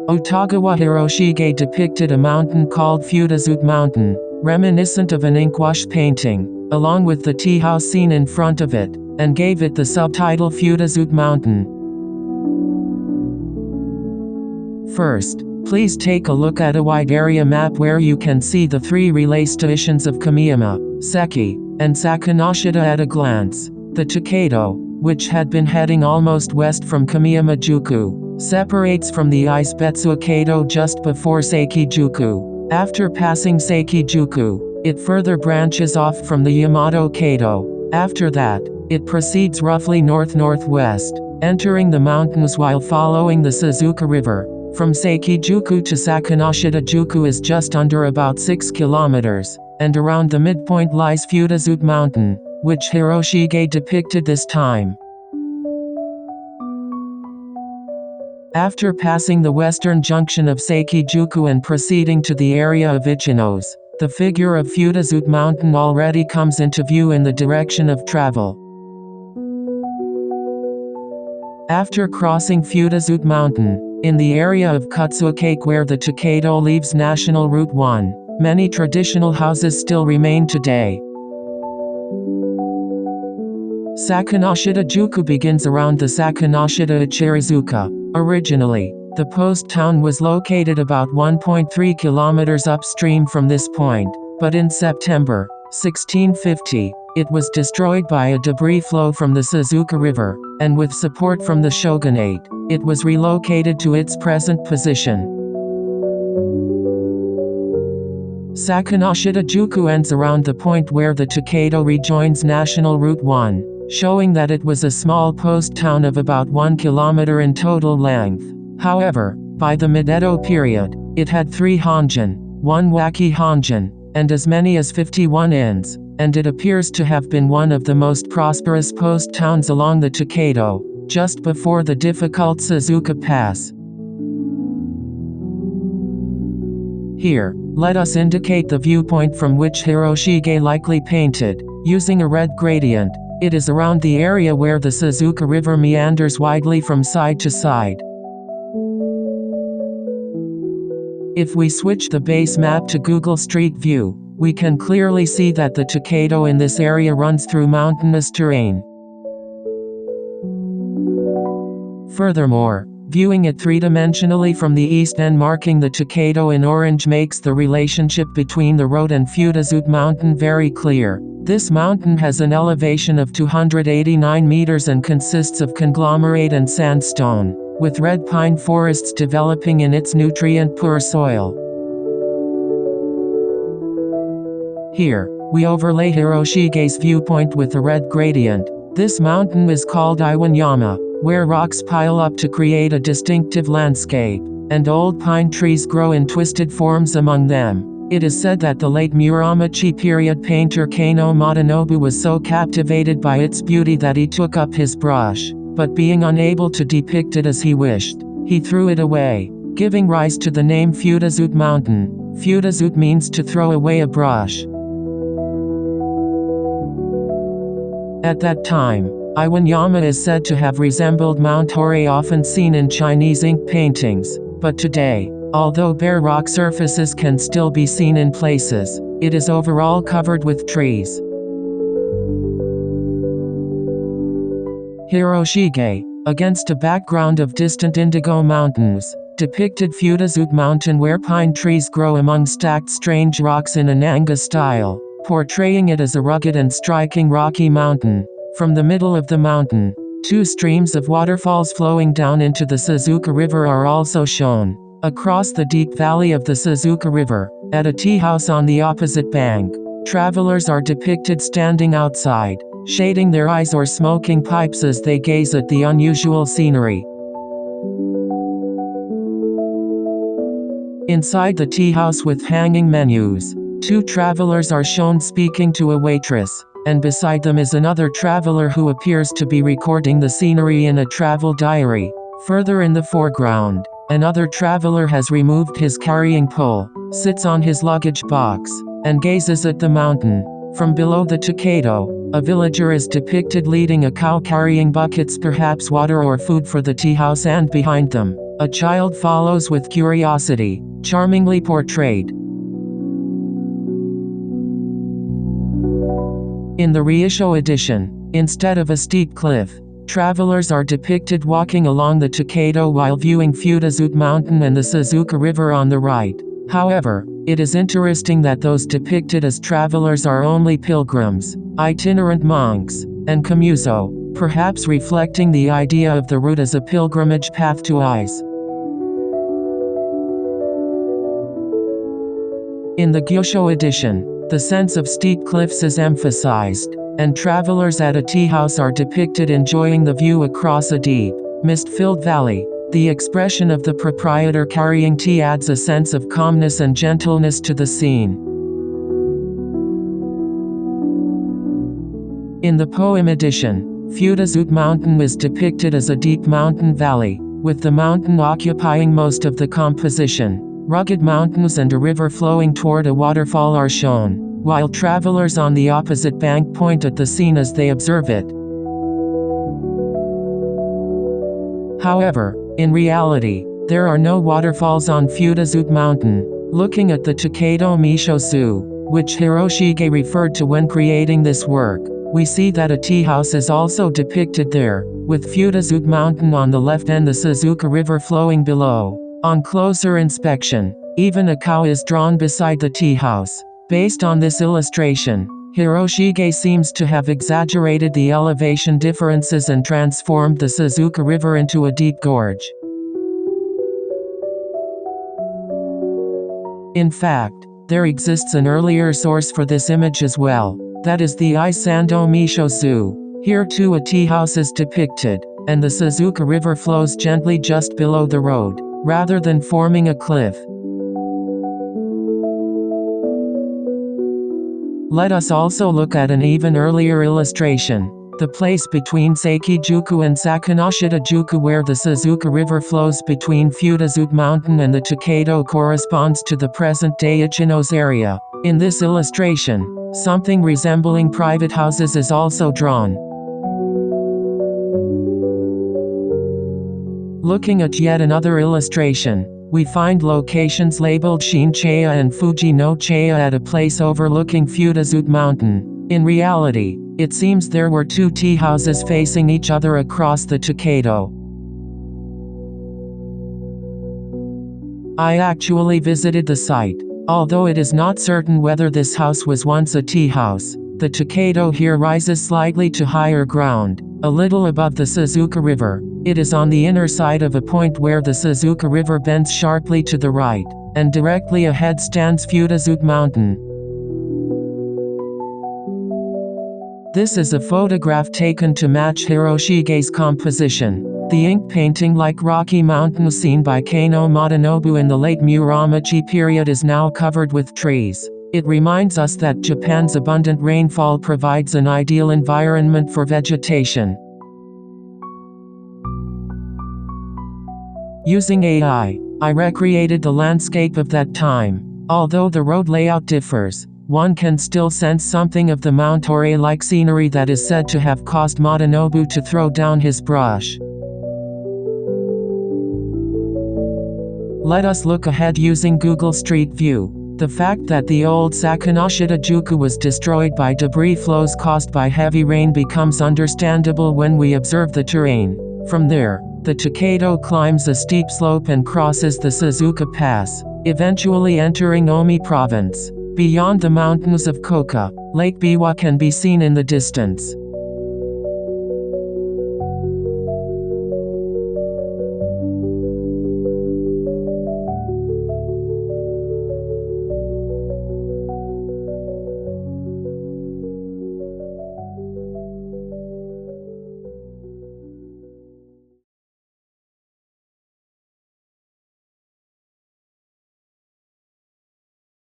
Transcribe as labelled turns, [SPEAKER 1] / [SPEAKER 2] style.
[SPEAKER 1] Utagawa Hiroshige depicted a mountain called Fudesute Mountain, reminiscent of an inkwash painting, along with the teahouse seen in front of it, and gave it the subtitle Fudesute Mountain. First, please take a look at a wide area map where you can see the three relay stations of Kameyama, Seki, and Sakanoshita at a glance. The Tokaido, which had been heading almost west from Kameyama-juku, separates from the Ise Betsukaido just before Seki-juku. After passing Seki-juku, it further branches off from the Yamato-kaido. After that, it proceeds roughly north-northwest, entering the mountains while following the Suzuka River. From Seki-juku to Sakanoshita-juku is just under about 6 kilometers, and around the midpoint lies Fudesute Mountain, which Hiroshige depicted this time. After passing the western junction of Seki-juku and proceeding to the area of Ichinos, the figure of Fudesute Mountain already comes into view in the direction of travel. After crossing Fudesute Mountain, in the area of Kutsuake where the Tokaido leaves National Route 1, many traditional houses still remain today. Sakanoshita-juku begins around the Sakanoshita Ichirizuka. Originally, the post town was located about 1.3 kilometers upstream from this point, but in September 1650, it was destroyed by a debris flow from the Suzuka River, and with support from the shogunate, it was relocated to its present position. Sakanoshita-juku ends around the point where the Tokaido rejoins National Route 1, showing that it was a small post town of about 1 kilometer in total length. However, by the mid-Edo period, it had 3 honjin, 1 waki honjin, and as many as 51 inns, and it appears to have been one of the most prosperous post towns along the Tokaido, just before the difficult Suzuka Pass. Here, let us indicate the viewpoint from which Hiroshige likely painted, using a red gradient. It is around the area where the Suzuka River meanders widely from side to side. If we switch the base map to Google Street View, we can clearly see that the Tokaido in this area runs through mountainous terrain. Furthermore, viewing it three-dimensionally from the east and marking the Tokaido in orange makes the relationship between the road and Fudesute Mountain very clear. This mountain has an elevation of 289 meters and consists of conglomerate and sandstone, with red pine forests developing in its nutrient-poor soil. Here, we overlay Hiroshige's viewpoint with a red gradient. This mountain is called Iwanyama, where rocks pile up to create a distinctive landscape, and old pine trees grow in twisted forms among them. It is said that the late Muromachi period painter Kano Matanobu was so captivated by its beauty that he took up his brush, but being unable to depict it as he wished, he threw it away, giving rise to the name Fudesute Mountain. Fudesute means to throw away a brush. At that time, Iwanyama is said to have resembled Mount Hoei often seen in Chinese ink paintings, but today, although bare rock surfaces can still be seen in places, it is overall covered with trees. Hiroshige, against a background of distant indigo mountains, depicted Fudesute Mountain where pine trees grow among stacked strange rocks in a Nanga style, portraying it as a rugged and striking rocky mountain. From the middle of the mountain, 2 streams of waterfalls flowing down into the Suzuka River are also shown. Across the deep valley of the Suzuka River, at a tea house on the opposite bank, travelers are depicted standing outside, shading their eyes or smoking pipes as they gaze at the unusual scenery. Inside the tea house with hanging menus, 2 travelers are shown speaking to a waitress, and beside them is another traveler who appears to be recording the scenery in a travel diary. Further in the foreground, another traveler has removed his carrying pole, sits on his luggage box, and gazes at the mountain. From below the Tokaido, a villager is depicted leading a cow carrying buckets, perhaps water or food for the tea house, and behind them, A child follows with curiosity, charmingly portrayed. In the Reissho edition, instead of a steep cliff, travelers are depicted walking along the Tokaido while viewing Fudesute Mountain and the Suzuka River on the right. However, it is interesting that those depicted as travelers are only pilgrims, itinerant monks, and komuso, perhaps reflecting the idea of the route as a pilgrimage path to Ise. In the Gyosho edition, the sense of steep cliffs is emphasized, and travelers at a teahouse are depicted enjoying the view across a deep, mist-filled valley. The expression of the proprietor carrying tea adds a sense of calmness and gentleness to the scene. In the poem edition, Fudesute Mountain is depicted as a deep mountain valley, with the mountain occupying most of the composition. Rugged mountains and a river flowing toward a waterfall are shown, while travelers on the opposite bank point at the scene as they observe it. However, in reality, there are no waterfalls on Fudesute Mountain. Looking at the Tokaido Mishosu, which Hiroshige referred to when creating this work, we see that a teahouse is also depicted there, with Fudesute Mountain on the left and the Suzuka River flowing below. On closer inspection, even a cow is drawn beside the teahouse. Based on this illustration, Hiroshige seems to have exaggerated the elevation differences and transformed the Suzuka River into a deep gorge. In fact, there exists an earlier source for this image as well, that is the Isando Mishosu. Here too a teahouse is depicted, and the Suzuka River flows gently just below the road, rather than forming a cliff. Let us also look at an even earlier illustration, the place between Seki-juku and Sakanoshita-juku where the Suzuka River flows between Fudesute Mountain and the Tokaido corresponds to the present-day Ichino's area. In this illustration, something resembling private houses is also drawn. Looking at yet another illustration, we find locations labeled Shincheya and Fuji no Cheya at a place overlooking Fudesute Mountain. In reality, it seems there were two tea houses facing each other across the Tokaido. I actually visited the site. Although it is not certain whether this house was once a tea house, the Tokaido here rises slightly to higher ground, a little above the Suzuka River. It is on the inner side of a point where the Suzuka River bends sharply to the right, and directly ahead stands Fudesute Mountain. This is a photograph taken to match Hiroshige's composition. The ink painting like Rocky Mountain seen by Kano Matanobu in the late Muromachi period is now covered with trees. It reminds us that Japan's abundant rainfall provides an ideal environment for vegetation. Using AI, I recreated the landscape of that time. Although the road layout differs, one can still sense something of the Mount Ore-like scenery that is said to have caused Matanobu to throw down his brush. Let us look ahead using Google Street View. The fact that the old Sakanoshita-juku was destroyed by debris flows caused by heavy rain becomes understandable when we observe the terrain. From there, the Tokaido climbs a steep slope and crosses the Suzuka Pass, eventually entering Omi Province. Beyond the mountains of Koka, Lake Biwa can be seen in the distance.